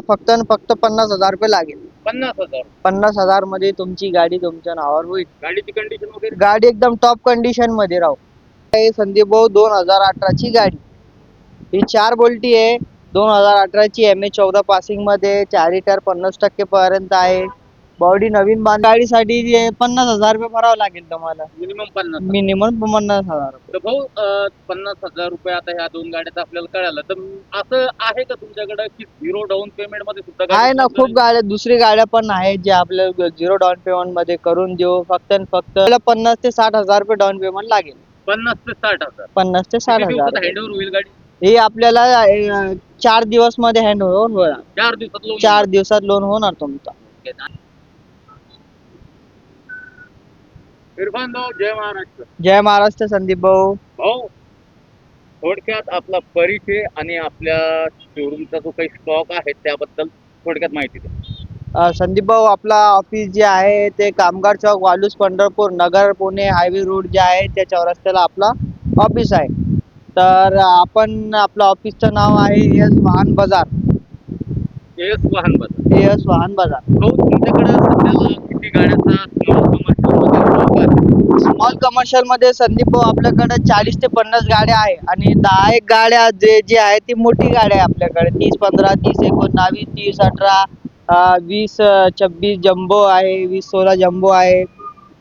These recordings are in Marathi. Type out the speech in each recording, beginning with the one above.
फक्त आणि फक्त 50,000 रुपये लागेल. 50,000. 50,000 मध्ये तुमची गाडी तुमच्या नावावर होईल. गाडीची कंडिशन वगैरे गाडी एकदम टॉप कंडिशन मध्ये राहू. हे संदीप भाऊ 2018 ची गाडी, ही 4 बोल्टी आहे. 2018 ची MH14 पासिंग मध्ये, 4 लिटर 50% पर्यंत आहे. बॉडी नवीन गाडीसाठी 50,000 रुपये भरावं लागेल तुम्हाला. मिनिमम 50. मिनिमम 50,000 रुपये. तर भाऊ 50,000 रुपये आता ह्या दोन गाड्याचं आपल्याला कळालं. तर असं आहे का तुमच्याकडे की झिरो डाऊन पेमेंट मध्ये सुद्धा गाडी आहे ना, उपलब्ध खूप गाड्या, दुसरी गाड्या पण आहेत जे आपल्याला 0 डाऊन पेमेंट मध्ये करून देऊ. फक्त आणि फक्त 50 ते 60,000 रुपये डाऊन पेमेंट लागेल. 50 ते 60,000. 50 ते किती 60,000 दिवसात हँडओव्हर होईल गाडी? हे आपल्याला 4 दिवस मध्ये हँड होणार. 4 दिवसात लोन 4 दिवसात लोन होणार तुमचा. इरफान भाऊ, जय महाराष्ट्र. जय महाराष्ट्र संदीप भाऊ. भाऊ, थोडक्यात आपला परिचय आणि आपल्या शोरूमचा जो काही स्टॉक आहे त्याबद्दल थोडक्यात माहिती द्या. संदीप भाऊ, आपला ऑफिस जे आहे ते कामगार चौक, वालूस, पंढरपूर, नगर, पुणे हायवे रोड जे आहे त्या चौरस्त्याला आपला ऑफिस आहे. तर आपण, आपलं ऑफिसचं नाव आहे एस वाहन बाजार. एस वाहन बाजार. एस वाहन बाजार. भाऊ, तुमच्याकडे सध्याला किती गाड्याचा स्मॉल कमर्शियल मध्ये संदीप भाऊ आपल्याकडे 40 ते 50 गाड्या आहे आणि 10 एक गाड्या जे आहे ती मोठी गाड्या आहे आपल्याकडे. 30-15, 30-19, 30-18, 20-26 जम्बो आहे, 20-16 जम्बो आहे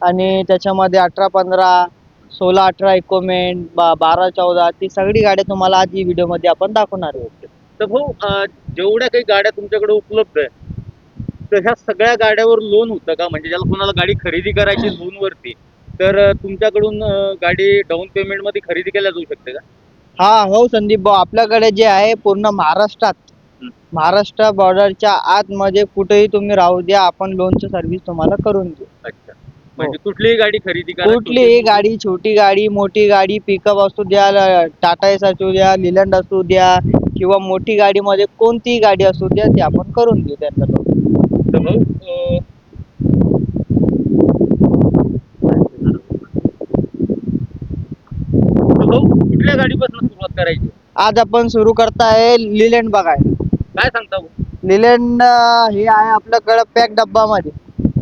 आणि त्याच्यामध्ये 18-15, 16-18 इकोमेंट, 12-14 ती सगळी गाड्या तुम्हाला आज ही व्हिडिओ मध्ये आपण दाखवणार आहोत. तर भाऊ, जेवढ्या काही गाड्या तुमच्याकडे उपलब्ध आहे तर ह्या सगळ्या गाड्यावर लोन होतं का? म्हणजे ज्याला कोणाला गाडी खरेदी करायची लोन वरती, तर तुमच्याकडून गाडी डाऊन पेमेंट मध्ये खरेदी केल्या जाऊ शकते का? हा, हो संदीप भाऊ, आपल्याकडे जे आहे पूर्ण महाराष्ट्रात, महाराष्ट्र बॉर्डरच्या आतमध्ये कुठेही तुम्ही राहू द्या, आपण लोनची सर्व्हिस तुम्हाला करून देऊ. अच्छा, म्हणजे कुठलीही गाडी खरेदी करा. कुठलीही गाडी, छोटी गाडी, मोठी गाडी, पिकअप असू द्या, टाटा एस असू द्या, लिलंड असू द्या किंवा मोठी गाडीमध्ये कोणतीही गाडी असू द्या, ती आपण करून देऊ त्यांना लोन. तर भाऊ, कुठल्या गाडीपासून सुरुवात करायची? आज आपण सुरू करताय लिलंड बघाय. काय सांगता भाऊ? लिलंड हे आहे आपल्याकडे पॅक डब्बामध्ये.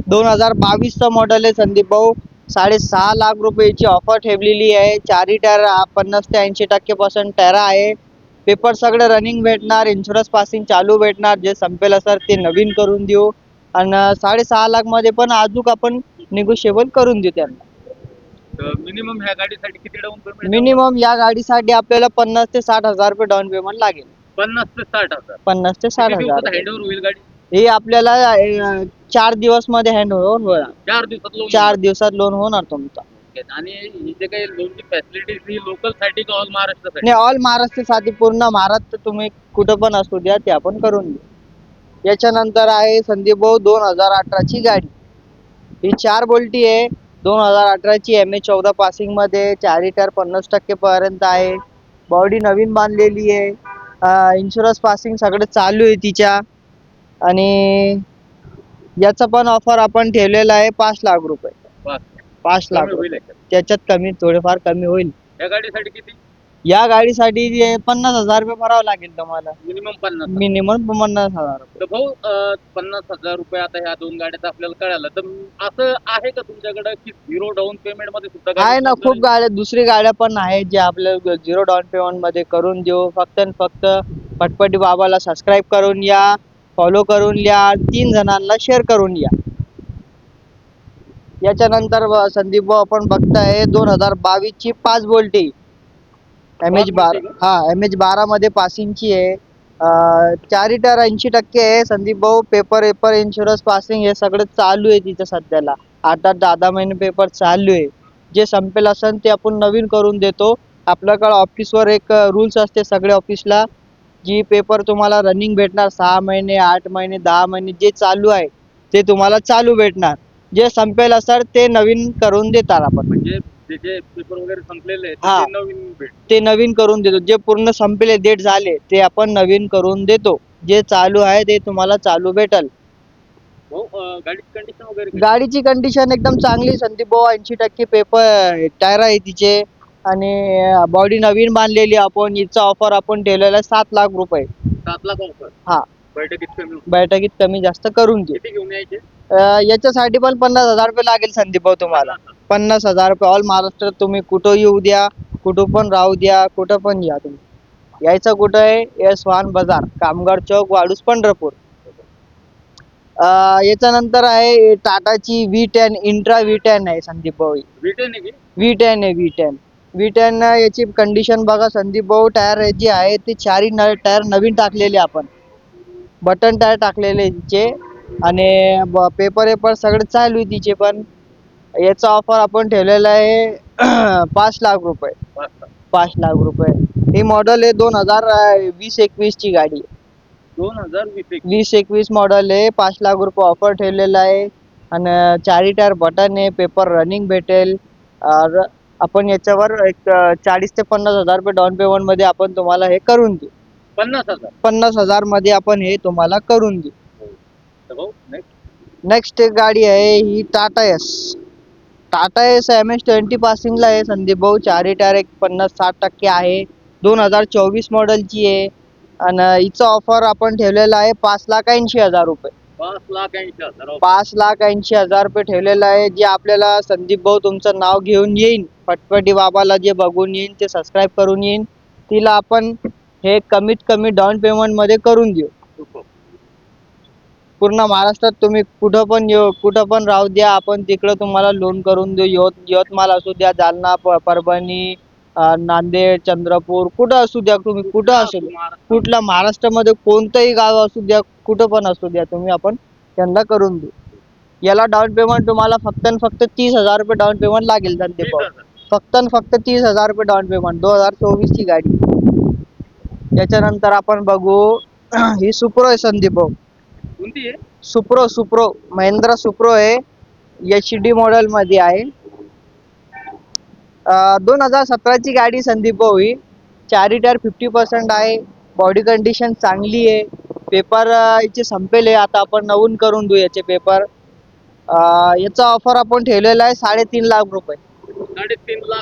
2022चं मॉडेल आहे संदीप भाऊ. 6.5 लाख रुपयाची ऑफर ठेवलेली आहे. 4 टायर 50 ते 80% टायर आहे. पेपर सगळे रनिंग भेटणार, इन्शुरन्स पासिंग चालू भेटणार. जे संपेल सर ते नवीन करून देऊ आणि 6.5 लाख मध्ये पण अजून आपण निगोशिएबल करून देऊ त्यांना. मिनिमम ह्या गाडीसाठी किती डाऊन पेमेंट? मिनिमम या गाडीसाठी आपल्याला 50 ते 60,000 रुपये डाऊन पेमेंट लागेल. 50 ते 60,000. 50 ते 60,000. हँडओव्हर होईल गाडी? हे आपल्याला 4 दिवस मध्ये हँड होणार. 4 दिवसात लोन? 4 दिवसात लोन होणार तुमचा. आणि ही जे काही लोनची फॅसिलिटीज ही लोकल साठी का ऑल महाराष्ट्रासाठी? नाही, ऑल महाराष्ट्रासाठी, पूर्ण महाराष्ट्र तुम्ही कुठं पण असू द्या ते आपण करून देऊ. याच्यानंतर आहे संदीप भाऊ 2018 ची गाडी, ही 4 बोल्टी आहे. 2018 ची MH14 पासिंग मध्ये, 4 लिटर 50% पर्यंत आहे. बॉडी नवीन बांधलेली आहे. इन्शुरन्स पासिंग सगळं चालू आहे तिच्या. आणि याचा पण ऑफर आपण ठेवलेला आहे 5 लाख रुपये. 5 लाख रुपये. त्याच्यात कमी, थोडेफार कमी होईल. या गाडीसाठी किती? या गाडीसाठी 50,000 रुपये भरावं लागेल तुम्हाला. मिनिमम 50? मिनिमम 50,000 रुपये. तर भाऊ, 50,000 रुपये आता ह्या दोन गाड्याचं आपल्याला कळालं. तर असं आहे का तुमच्याकडे की झिरो डाऊन पेमेंट मध्ये सुद्धा आहे ना, खूप गाड्या, दुसरी गाड्या पण आहेत जे आपल्याला 0 डाऊन पेमेंट मध्ये करून देऊ. फक्त आणि फक्त पटपटी बाबाला सबस्क्राईब करून या, फॉलो करून या, 3 जणांना शेअर करून या. याच्यानंतर संदीप भाऊ आपण बघताय 2022 ची 5 बोल्टी MH12. हा, MH12 मध्ये पासिंगची आहे. 4 लिटर 80% आहे संदीप भाऊ. पेपर इन्शुरन्स पासिंग हे सगळं चालू आहे तिचं सध्याला. 8-10 महिने पेपर चालू आहे. जे संपेल असेल ते आपण नवीन करून देतो. आपल्याकडे ऑफिसवर एक रूल्स असते सगळ्या ऑफिसला, जी पेपर तुम्हाला रनिंग भेटणार 6 महिने, 8 महिने, 10 महिने, जे चालू आहे ते तुम्हाला चालू भेटणार. जे संपेल असेल ते नवीन करून देतात आपण. म्हणजे जे पेपर वगैरे संपलेले हा, ते नवीन ते नवीन करून देतो. जे पूर्ण संपले, डेट झाले, ते आपण नवीन करून देतो. जे चालू आहे ते तुम्हाला चालू भेटल. गाडीची कंडिशन वगैरे? गाडीची कंडिशन एकदम चांगली संदीप भाऊ. 80% पेपर टायर आहे तिचे आणि बॉडी नवीन बांधलेली आपण. हिचा ऑफर आपण ठेवलेला 7 लाख रुपये. 7 लाख ऑफर? हा. बैठकीत कमी होतं. बैठकीत कमी जास्त करून देऊ. किती घेऊन यायचे? याच्यासाठी पण 50,000 रुपये लागेल संदीप भाऊ तुम्हाला. 50,000 रुपये ऑल महाराष्ट्र. तुम्ही कुठं येऊ द्या, कुठं पण राहू द्या, कुठं पण या तुम्ही. यायचं कुठं आहे? S1 बाजार, कामगार चौक, वाळूस, पंढरपूर. याच्यानंतर आहे टाटाची V10 इंट्रा V10 आहे संदीप भाऊ. भेटेल नाही की? V10 आहे V10. V10 याची कंडिशन बघा संदीप भाऊ. टायर जी आहे ती चारही टायर नवीन टाकलेले आपण. बटन टायर टाकलेले तिचे आणि पेपर वेपर सगळे चालू आहे तिचे पण. याचा ऑफर आपण ठेवलेला आहे 5 लाख रुपये. 5 लाख रुपये. ही मॉडेल आहे 2020-21 ची गाडी. 2020-21 मॉडेल आहे. 5 लाख रुपये ऑफर ठेवलेला आहे आणि चारही टायर बटन आहे. पेपर रनिंग भेटेल. आपण याच्यावर एक 40 ते 50,000 रुपये डाऊन पेमेंट मध्ये आपण तुम्हाला हे करून देऊ. 50,000. 50,000 मध्ये आपण हे तुम्हाला करून देऊ. तर भाऊ नेक्स्ट एक गाडी आहे ही Tata ace. Tata ace MS-20 पासिंगला आहे संदीप भाऊ. चारही टायर एक 50-60% आहे. 2024 मॉडेलची आहे आणि हिचा ऑफर आपण ठेवलेला आहे 5,80,000 रुपये. 5,80,000. 5,80,000 रुपये ठेवलेला आहे. जे आपल्याला संदीप भाऊ तुमचं नाव घेऊन येईन, फटफटी बाबाला जे बघून येईन ते सबस्क्राईब करून येईन, तिला आपण हे कमीत कमी डाऊन पेमेंट मध्ये करून देऊ. पूर्ण महाराष्ट्रात तुम्ही कुठं पण राहू द्या, आपण तिकडं तुम्हाला लोन करून देऊ. यवतमाळ असू द्या, जालना, परभणी, नांदेड, चंद्रपूर, कुठं असू द्या तुम्ही, कुठं असू द्या, कुठला महाराष्ट्रामध्ये कोणतंही गाव असू द्या, कुठं पण असू द्या, तुम्ही आपण त्यांना करून देऊ. याला डाऊन पेमेंट तुम्हाला फक्त 30,000 रुपये डाऊन पेमेंट लागेल संदीप भाऊ. फक्त 30,000 रुपये डाऊन पेमेंट. 2024 ची गाडी. याच्यानंतर आपण बघू ही सुप्रो आहे संदीप भाऊ. कोणती आहे? सुप्रो महिंद्रा सुप्रो आहे. HD मॉडेल मध्ये आहे. 2017 ची गाडी संदीप भाऊ ही. चारही टायर 50% आहे. बॉडी कंडिशन चांगली आहे. पेपर याचे संपेल आहे, आता आपण नवीन करून देऊ याचे पेपर. याचा ऑफर आपण ठेवलेला आहे 3.5 लाख रुपये.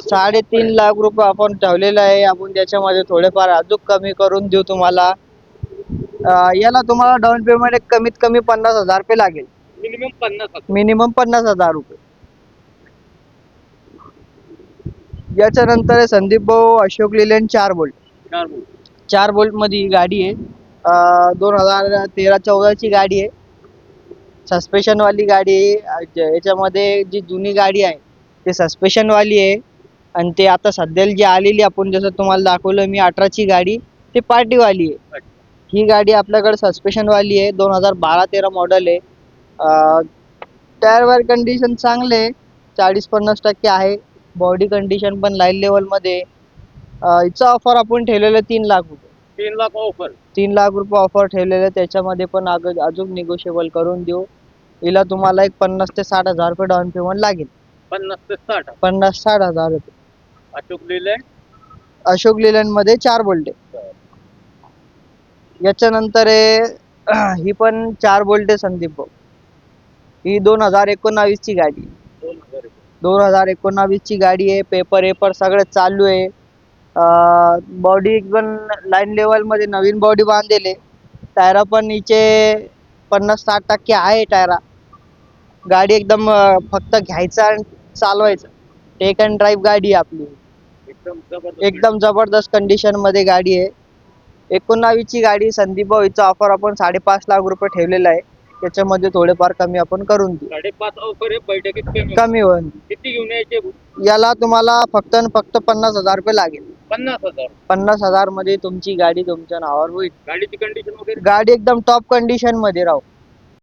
3.5 लाख रुपये आपण ठेवलेला आहे. आपण त्याच्यामध्ये थोडेफार अजून कमी करून देऊ तुम्हाला. याला तुम्हाला डाऊन पेमेंट कमीत कमी 50,000 रुपये लागेल. मिनिमम 50,000 रुपये. याच्यानंतर आहे संदीप भाऊ अशोक लेलँड 4 बोल्ट. 4 बोल्ट मध्ये ही गाडी आहे. 2013-14 ची गाडी आहे. सस्पेशन वाली गाडी आहे. याच्यामध्ये जी जुनी गाडी आहे ते सस्पेशन वाली आहे आणि ते आता सध्याला जी आलेली आपण जसं तुम्हाला दाखवलं मी 18 ची गाडी ते पार्टी वाली आहे. ही गाडी आपल्याकडे सस्पेशन वाली आहे. 2012-13 मॉडेल आहे. टायर वायर कंडिशन चांगले 40-50% आहे. बॉडी कंडिशन पण लाईन लेवल मध्ये. हिचा ऑफर आपण ठेवलेलं 3 लाख रुपये. 3 लाख ऑफर. 3 लाख रुपये ऑफर ठेवलेलं. त्याच्यामध्ये पण अजून निगोशिएबल करून देऊ. हिला तुम्हाला एक 50,000 ते 60,000 रुपये डाऊन पेमेंट लागेल. 50 ते 60. 50-60,000 रुपये. अशोक लेलँड मध्ये 4 बोल्ट आहे. याच्यानंतर आहे ही पण 4 बोल्ट आहे संदीप भाऊ. ही 2019 ची गाडी. 2019 ची गाडी आहे. पेपर सगळं चालू आहे. बॉडी एकदम लाईन लेवल मध्ये नवीन बॉडी बांधलेले. टायर पण हिचे 50-60% आहे टायरा. गाडी एकदम फक्त घ्यायचं आणि चालवायचं. टेक अँड ड्राईव्ह गाडी आहे आपली. एकदम जबरदस्त कंडिशन मध्ये गाडी आहे. 19 ची गाडी संदीप भाऊ. हिचा ऑफर आपण 5.5 लाख रुपये ठेवलेला आहे. त्याच्यामध्ये थोडेफार कमी आपण करून देऊ. 5.5 ऑफर आहे. बैठकीत कमी होईल. किती घेऊन यायचे? याला तुम्हाला फक्त 50,000 रुपये लागेल. 50,000. 50,000 मध्ये तुमची गाडी तुमच्या नावावर होईल. गाडीची कंडिशन वगैरे? गाडी एकदम टॉप कंडिशन मध्ये राहू.